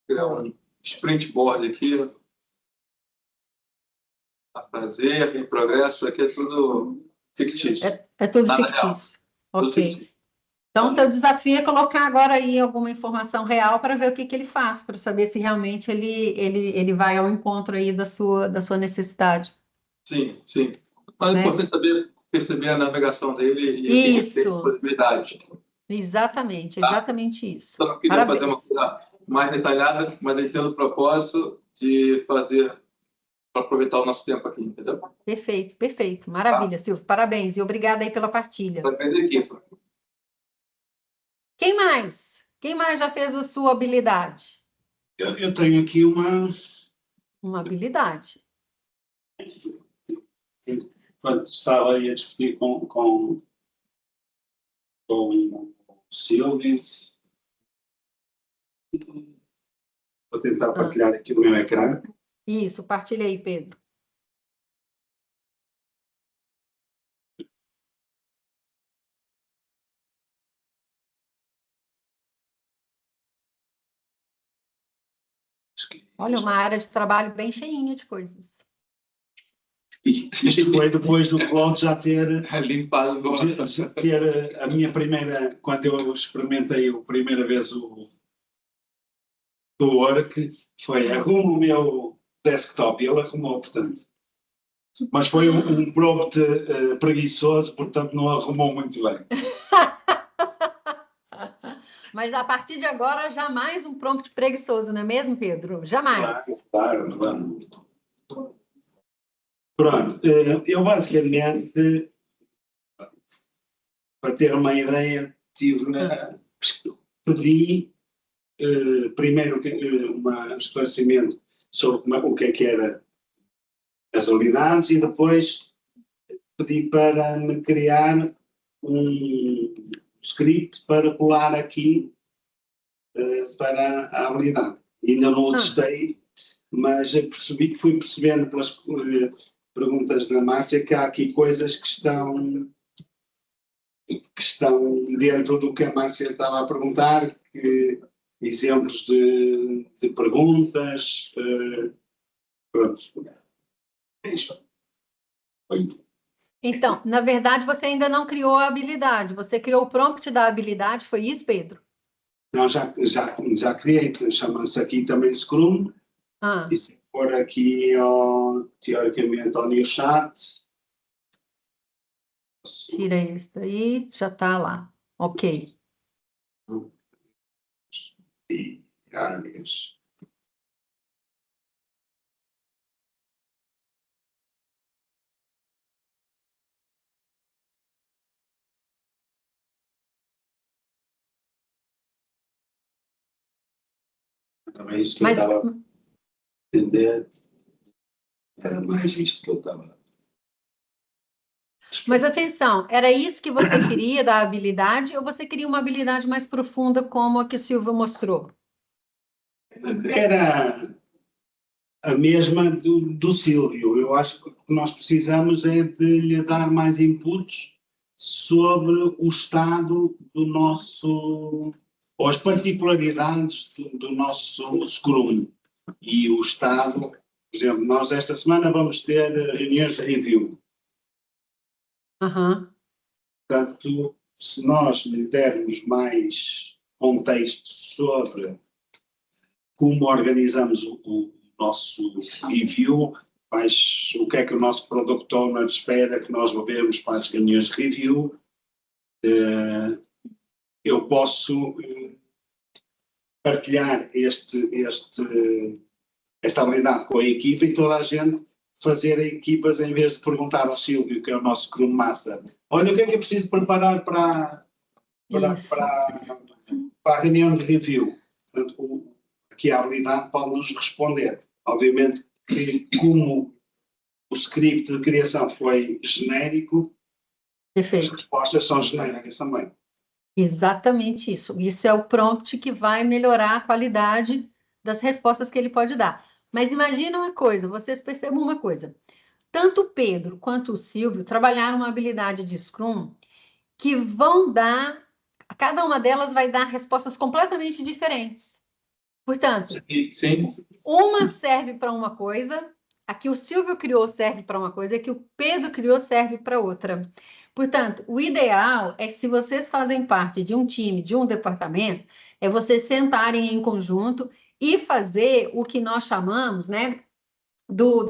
criar um sprintboard aqui a fazer, em progresso, aqui é tudo fictício. É tudo Nada fictício. Tudo Ok. fictício. Então, seu desafio é colocar agora aí alguma informação real para ver o que ele faz, para saber se realmente ele vai ao encontro aí da sua necessidade. Sim, sim. Mas é Né? importante saber perceber a navegação dele e o que tem Isso, possibilidade. exatamente, Tá? exatamente isso. Só não queria fazer uma Parabéns. coisa mais detalhada, mas eu entendo o propósito de fazer para aproveitar o nosso tempo aqui, entendeu? Perfeito, perfeito. Maravilha, Silvio. Parabéns e obrigada aí pela partilha. Para aprender equipe. Quem mais? Quem mais já fez a sua habilidade? Eu tenho aqui Uma habilidade. Quando estava aí a discutir com o Silvio, vou tentar partilhar aqui o meu ecrã. Isso, partilha aí, Pedro. Olha, uma área de trabalho bem cheinha de coisas. Isto foi depois do Claude já ter limpado ter a minha primeira, quando eu experimentei a primeira vez o Work, foi arrumo o meu desktop, e ele arrumou, portanto. Mas foi um prompt preguiçoso, portanto não arrumou muito bem. Mas a partir de agora, jamais um prompt preguiçoso, não é mesmo, Pedro? Jamais. Claro. Pronto, eu basicamente, para ter uma ideia, pedi primeiro um esclarecimento sobre o que era as habilidades e depois pedi para me criar um script para colar aqui para a habilidade. Ainda não o testei, mas fui percebendo pelas perguntas da Márcia que há aqui coisas que estão dentro do que a Márcia estava a perguntar, exemplos de perguntas. Pronto. É isso. Então, na verdade, você ainda não criou a habilidade, você criou o prompt da habilidade, foi isso, Pedro? Não, já criei, chama-se aqui também Scrum. E se for aqui, teoricamente, ao New Chat. Tira isso daí, já está lá. Ok. Áreas. Também isso que eu estava a entender. Era mais isto que eu estava. Mas atenção, era isso que você queria da habilidade ou você queria uma habilidade mais profunda como a que o Silvio mostrou? Era a mesma do Silvio. Eu acho que o que nós precisamos é de lhe dar mais inputs sobre o estado do nosso, ou as particularidades do nosso Scrum e o estado. Por exemplo, nós esta semana vamos ter reuniões de review. Portanto, se nós lhe dermos mais contexto sobre como organizamos o nosso review, o que é que o nosso Product Owner espera que nós levemos para as reuniões de review, eu posso partilhar esta habilidade com a equipa e toda a gente fazer equipas em vez de perguntar ao Silvio, que é o nosso Scrum Master, olha, o que é que eu preciso preparar para a reunião de review? Portanto, aqui a habilidade pode nos responder. Obviamente que como o script de criação foi genérico, as respostas são genéricas também. Exatamente isso. Isso é o prompt que vai melhorar a qualidade das respostas que ele pode dar. Mas imagina uma coisa, vocês percebam uma coisa. Tanto o Pedro quanto o Silvio trabalharam uma habilidade de Scrum que vão dar, cada uma delas vai dar respostas completamente diferentes. Portanto, Sim. uma serve para uma coisa, a que o Silvio criou serve para uma coisa, e a que o Pedro criou serve para outra. Portanto, o ideal é que, se vocês fazem parte de um time, de um departamento, é vocês sentarem em conjunto e fazer o que nós chamamos, né,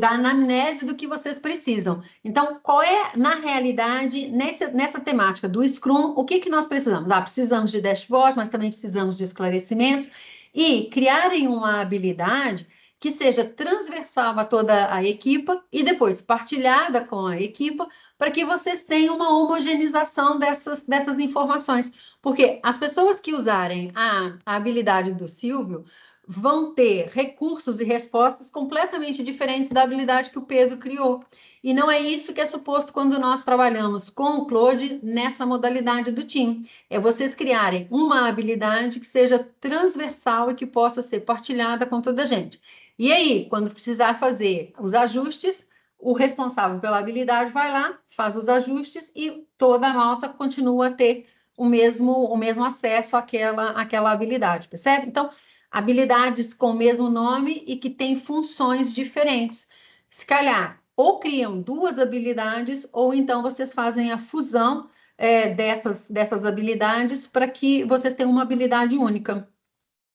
da anamnese do que vocês precisam. Então, qual é, na realidade, nessa temática do Scrum, o que nós precisamos? Precisamos de dashboard, mas também precisamos de esclarecimentos, e criarem uma habilidade que seja transversal a toda a equipa e depois partilhada com a equipa, para que vocês tenham uma homogeneização dessas informações. Porque as pessoas que usarem a habilidade do Silvio vão ter recursos e respostas completamente diferentes da habilidade que o Pedro criou. E não é isso que é suposto quando nós trabalhamos com o Claude nessa modalidade do time. É vocês criarem uma habilidade que seja transversal e que possa ser partilhada com toda a gente. E aí, quando precisar fazer os ajustes, o responsável pela habilidade vai lá, faz os ajustes e toda a malta continua a ter o mesmo acesso àquela habilidade, percebe? Então, habilidades com o mesmo nome e que têm funções diferentes. Se calhar, ou criam duas habilidades, ou então vocês fazem a fusão dessas habilidades para que vocês tenham uma habilidade única.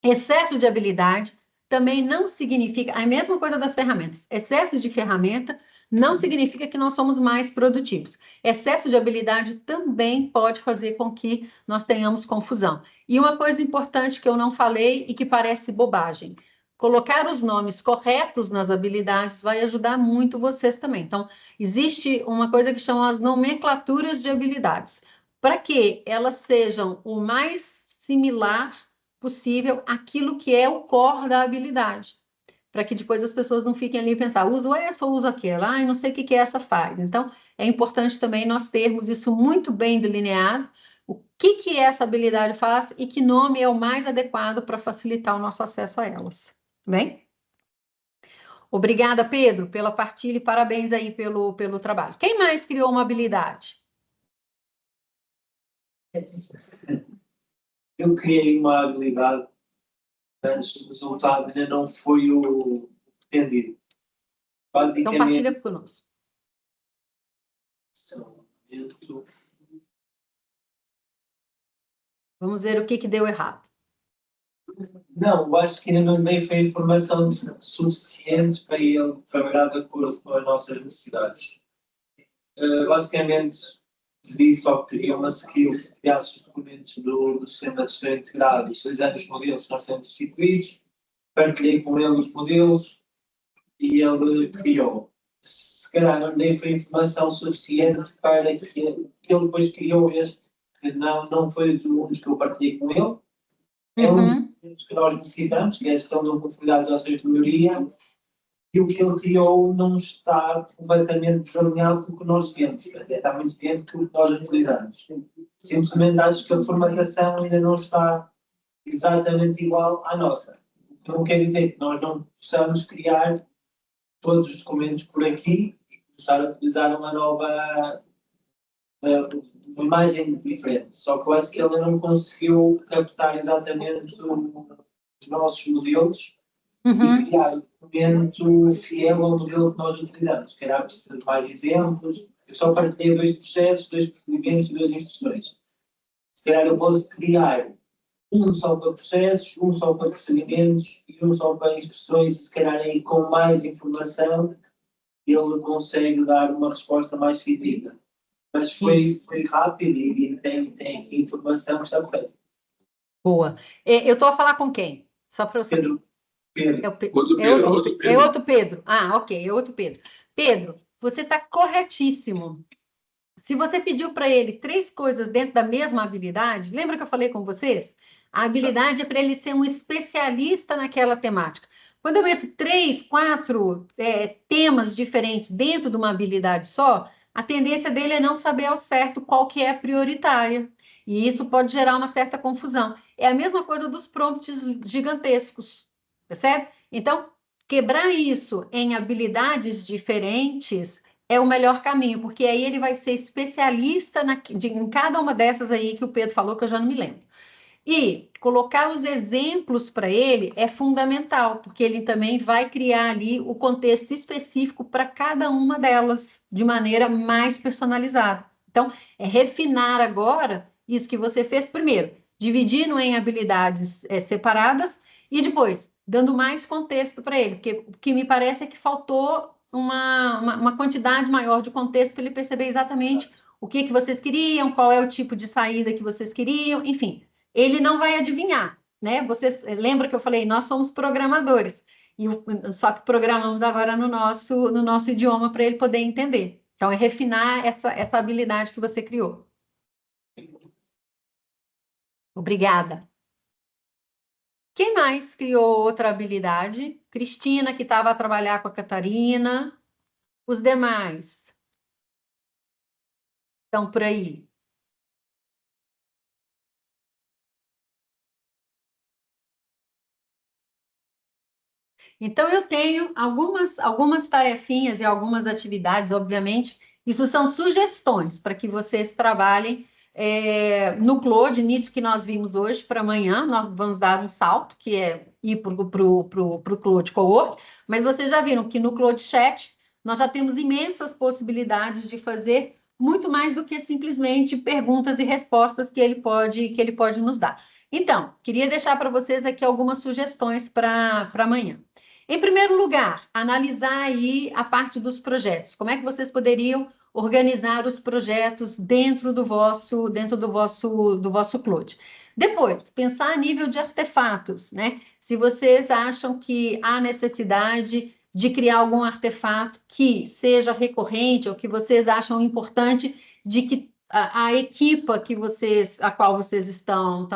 Excesso de habilidade também não significa, a mesma coisa das ferramentas, excesso de ferramenta não significa que nós somos mais produtivos. Excesso de habilidade também pode fazer com que nós tenhamos confusão. E uma coisa importante que eu não falei e que parece bobagem: colocar os nomes corretos nas habilidades vai ajudar muito vocês também. Então, existe uma coisa que chama as nomenclaturas de habilidades, para que elas sejam o mais similar possível aquilo que é o core da habilidade, para que depois as pessoas não fiquem ali e pensar, uso essa ou uso aquela, não sei o que essa faz. Então, é importante também nós termos isso muito bem delineado, o que essa habilidade faz e que nome é o mais adequado para facilitar o nosso acesso a elas. Bem? Obrigada, Pedro, pela partilha e parabéns aí pelo trabalho. Quem mais criou uma habilidade? Eu criei uma habilidade, mas o resultado ainda não foi o pretendido. Então, partilha conosco. Vamos ver o que deu errado. Não, acho que ainda não dei foi informação suficiente para ele trabalhar de acordo com as nossas necessidades. Basicamente, pedi só que queria uma skill que criasse os documentos do sistema de gestão integrado, utilizando os modelos que nós temos distribuídos, partilhei com ele os modelos e ele criou. Se calhar não dei foi informação suficiente para que ele depois criou este, que não foi dos que eu partilhei com ele. É um dos que nós necessitamos, que é a gestão de conformidade das ações de melhoria, e o que ele criou não está completamente desalinhado com o que nós temos, até está muito dentro do que nós utilizamos. Simplesmente acho que a formatação ainda não está exatamente igual à nossa. O que não quer dizer que nós não possamos criar todos os documentos por aqui e começar a utilizar uma nova uma imagem diferente. Só que eu acho que ele não conseguiu captar exatamente os nossos modelos e criar um documento fiel ao modelo que nós utilizamos. Se calhar precisa de mais exemplos. Eu só partilhei 2 processos, 2 procedimentos e 2 instruções. Se calhar eu posso criar um só para processos, um só para procedimentos e um só para instruções, e se calhar aí com mais informação ele consegue dar uma resposta mais fidedigna. Mas foi rápido e tem aqui informação que está correta. Boa. Eu estou a falar com quem? Só para eu saber. Pedro. É outro Pedro. Ah, ok, é outro Pedro. Pedro, você está corretíssimo. Se você pediu para ele 3 coisas dentro da mesma habilidade, lembra que eu falei com vocês? A habilidade é para ele ser um especialista naquela temática. Quando eu meto 3, 4 temas diferentes dentro de uma habilidade só, a tendência dele é não saber ao certo qual que é a prioritária. E isso pode gerar uma certa confusão. É a mesma coisa dos prompts gigantescos, percebe? Então, quebrar isso em habilidades diferentes é o melhor caminho, porque aí ele vai ser especialista em cada uma dessas aí que o Pedro falou, que eu já não me lembro. E colocar os exemplos para ele é fundamental, porque ele também vai criar ali o contexto específico para cada uma delas, de maneira mais personalizada. Então, é refinar agora isso que você fez primeiro, dividindo em habilidades separadas e depois dando mais contexto para ele, porque o que me parece é que faltou uma quantidade maior de contexto para ele perceber exatamente o que vocês queriam, qual é o tipo de saída que vocês queriam, enfim. Ele não vai adivinhar, né? Vocês lembra que eu falei, nós somos programadores, só que programamos agora no nosso idioma para ele poder entender. Então, é refinar essa habilidade que você criou. Obrigada. Quem mais criou outra habilidade? Cristina, que estava a trabalhar com a Catarina. Os demais estão por aí. Então, eu tenho algumas tarefinhas e algumas atividades, obviamente. Isso são sugestões para que vocês trabalhem no Claude, nisso que nós vimos hoje, para amanhã. Nós vamos dar um salto, que é ir para o Claude Cowork. Mas vocês já viram que no Claude Chat nós já temos imensas possibilidades de fazer muito mais do que simplesmente perguntas e respostas que ele pode nos dar. Então, queria deixar para vocês aqui algumas sugestões para amanhã. Em primeiro lugar, analisar aí a parte dos projetos. Como é que vocês poderiam organizar os projetos dentro do vosso Claude? Depois, pensar a nível de artefatos, né? Se vocês acham que há necessidade de criar algum artefato que seja recorrente ou que vocês acham importante de que a equipa a qual vocês estão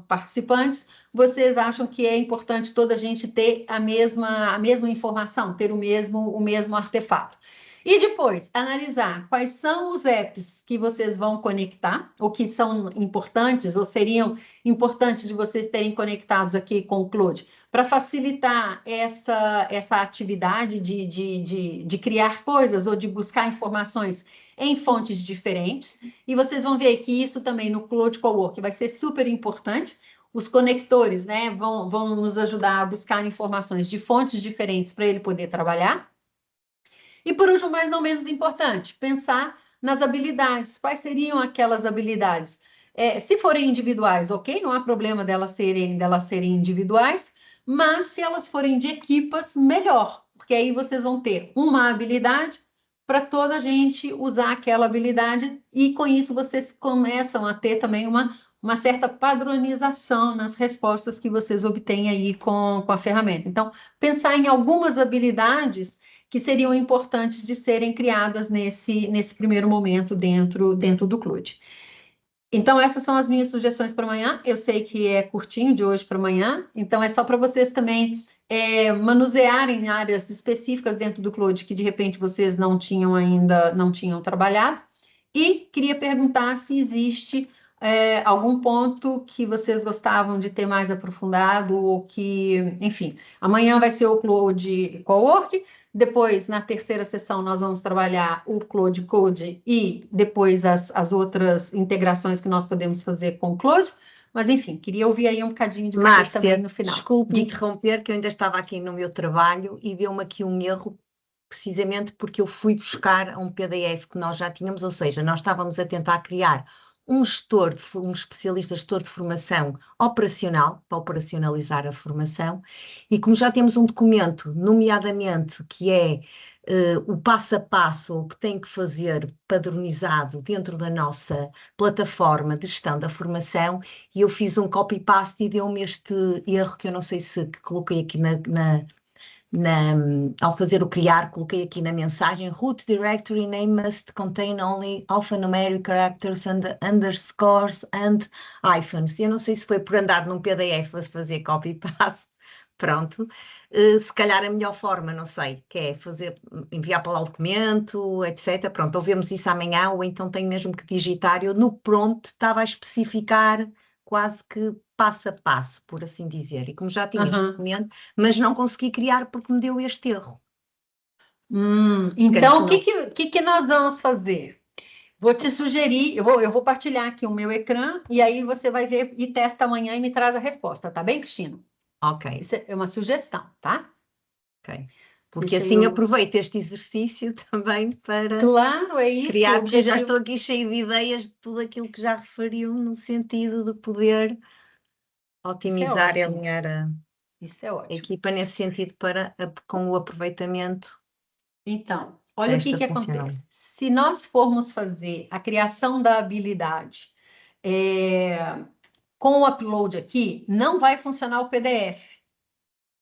participantes, vocês acham que é importante toda a gente ter a mesma informação, ter o mesmo artefato. E depois, analisar quais são os apps que vocês vão conectar, ou que são importantes, ou seriam importantes de vocês terem conectados aqui com o Claude, para facilitar essa atividade de criar coisas ou de buscar informações em fontes diferentes. E vocês vão ver que isso também no Claude Cowork vai ser super importante. Os conectores, né, vão nos ajudar a buscar informações de fontes diferentes para ele poder trabalhar. E por último, mas não menos importante, pensar nas habilidades. Quais seriam aquelas habilidades? Se forem individuais, ok, não há problema delas serem individuais, mas se elas forem de equipas, melhor, porque aí vocês vão ter uma habilidade para toda a gente usar aquela habilidade e com isso vocês começam a ter também uma certa padronização nas respostas que vocês obtêm aí com a ferramenta. Então, pensar em algumas habilidades que seriam importantes de serem criadas nesse primeiro momento dentro do Claude. Então, essas são as minhas sugestões para amanhã. Eu sei que é curtinho de hoje para amanhã, então é só para vocês também manusearem áreas específicas dentro do Claude que de repente vocês não tinham trabalhado. E queria perguntar se existe algum ponto que vocês gostavam de ter mais aprofundado, ou que, enfim, amanhã vai ser o Claude Cowork. Depois, na terceira sessão, nós vamos trabalhar o Claude Code e depois as outras integrações que nós podemos fazer com o Claude. Mas, enfim, queria ouvir aí um bocadinho de vocês também no final. Desculpe interromper, que eu ainda estava aqui no meu trabalho e deu-me aqui um erro, precisamente porque eu fui buscar um PDF que nós já tínhamos, ou seja, nós estávamos a tentar criar um especialista gestor de formação operacional, para operacionalizar a formação, e como já temos um documento, nomeadamente, que é o passo a passo, o que tem que fazer padronizado dentro da nossa plataforma de gestão da formação, e eu fiz um copy-paste e deu-me este erro que eu não sei se coloquei aqui ao fazer o criar, coloquei aqui na mensagem: root directory name must contain only alphanumeric characters and underscores and hyphens. Eu não sei se foi por andar num PDF a fazer copy-paste, pronto. Se calhar a melhor forma, não sei, que é enviar para lá o documento, etc. Pronto, ouvemos isso amanhã, ou então tenho mesmo que digitar. Eu no prompt estava a especificar quase que passo a passo, por assim dizer, e como já tinha este documento, mas não consegui criar porque me deu este erro. Então, o que nós vamos fazer? Vou te sugerir, eu vou partilhar aqui o meu ecrã e aí você vai ver e testa amanhã e me traz a resposta, tá bem, Cristina? Ok, Isso é uma sugestão, tá? ok. Porque Deixa assim eu- aproveito este exercício também para Claro, é isso, o criar, porque eu já objetivo. estou aqui cheio de ideias de tudo aquilo que já referiu, no sentido de poder otimizar e ótimo. alinhar a Isso é ótimo. equipa nesse sentido com o aproveitamento Então, olha o que desta que funcionalidade. acontece. Se nós formos fazer a criação da habilidade com o upload aqui, não vai funcionar o PDF,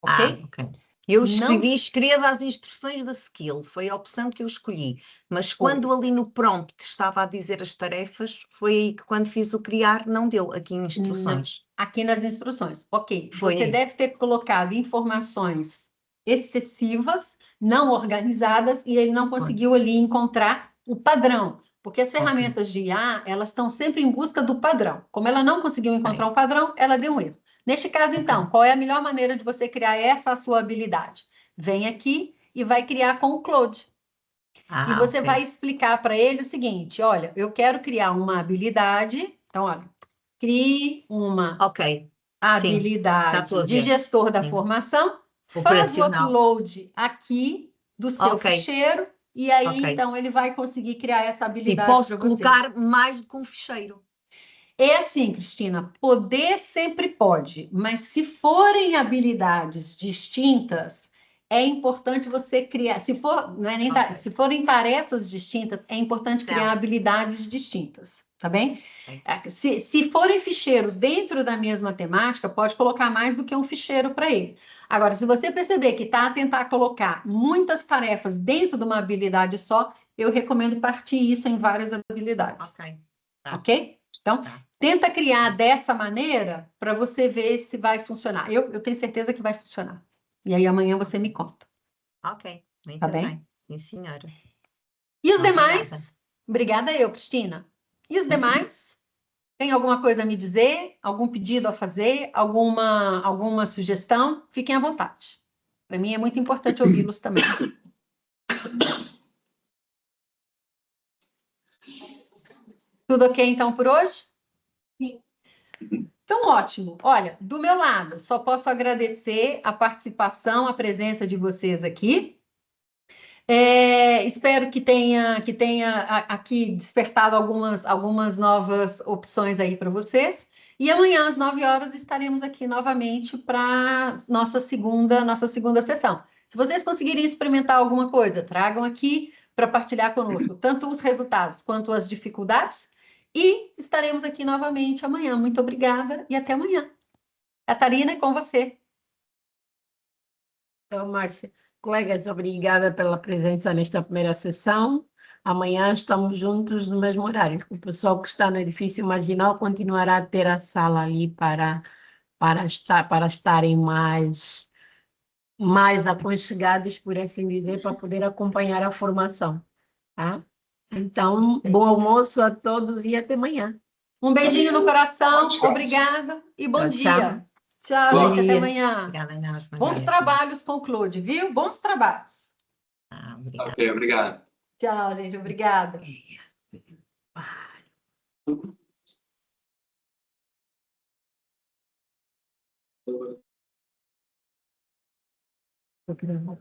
ok? Ok. Eu Não escreva as instruções da skill, foi a opção que eu escolhi, mas quando Pois. ali no prompt estava a dizer as tarefas, foi aí que quando fiz o criar não deu aqui em instruções. Aqui nas instruções. Ok, Foi você aí. deve ter colocado informações excessivas, não organizadas, e ele não conseguiu ali encontrar o padrão. Porque as ferramentas de IA, elas estão sempre em busca do padrão. Como ela não conseguiu encontrar um padrão, ela deu um erro. Neste caso, então, qual é a melhor maneira de você criar essa sua habilidade? Vem aqui e vai criar com o Claude. E você vai explicar para ele o seguinte: olha, eu quero criar uma habilidade. Então, olha, crie uma Ok, já estou habilidade a de ver. gestor da Sim. formação, faz o Operacional. upload aqui do seu Ok. ficheiro, e aí Ok. então ele vai conseguir criar essa E habilidade posso para você. colocar mais do que um ficheiro. É assim, Cristina, poder sempre pode, mas se forem habilidades distintas, é importante você criar. Se for, não é nem Ok. se forem tarefas distintas, é importante criar Certo. habilidades distintas, tá bem? Ok. Se forem ficheiros dentro da mesma temática, pode colocar mais do que um ficheiro para ele. Agora, se você perceber que está a tentar colocar muitas tarefas dentro de uma habilidade só, eu recomendo partir isso em várias habilidades. Ok. Ok? Então, tenta criar dessa maneira para você ver se vai funcionar. Eu tenho certeza que vai funcionar. E aí amanhã você me conta. Ok, muito Tá bem? Sim, senhora. E os Obrigada. demais? Obrigada eu, Cristina. E os demais? Tem alguma coisa a me dizer? Algum pedido a fazer? Alguma sugestão? Fiquem à vontade. Para mim é muito importante ouvi-los também. Tudo ok então por hoje? Sim. Então, ótimo. Olha, do meu lado, só posso agradecer a participação, a presença de vocês aqui. Espero que tenha aqui despertado algumas novas opções aí para vocês. E amanhã, às 9 horas, estaremos aqui novamente para nossa segunda sessão. Se vocês conseguirem experimentar alguma coisa, tragam aqui para partilhar conosco, tanto os resultados quanto as dificuldades. E estaremos aqui novamente amanhã. Muito obrigada e até amanhã. Catarina, é com você. Então, Márcia, colegas, obrigada pela presença nesta primeira sessão. Amanhã estamos juntos no mesmo horário. O pessoal que está no edifício marginal continuará a ter a sala ali para estarem mais aconchegados, por assim dizer, para poder acompanhar a formação. Tá? Então, bom almoço a todos e até amanhã. Um beijinho no coração, Tchau. obrigado e bom Tchau, dia. Tchau, Bom gente, até dia. amanhã. Obrigada, nós. Bons trabalhos com o Claude, viu? Bons trabalhos. Obrigada. Ok, obrigado. Tchau, gente, obrigada. Vou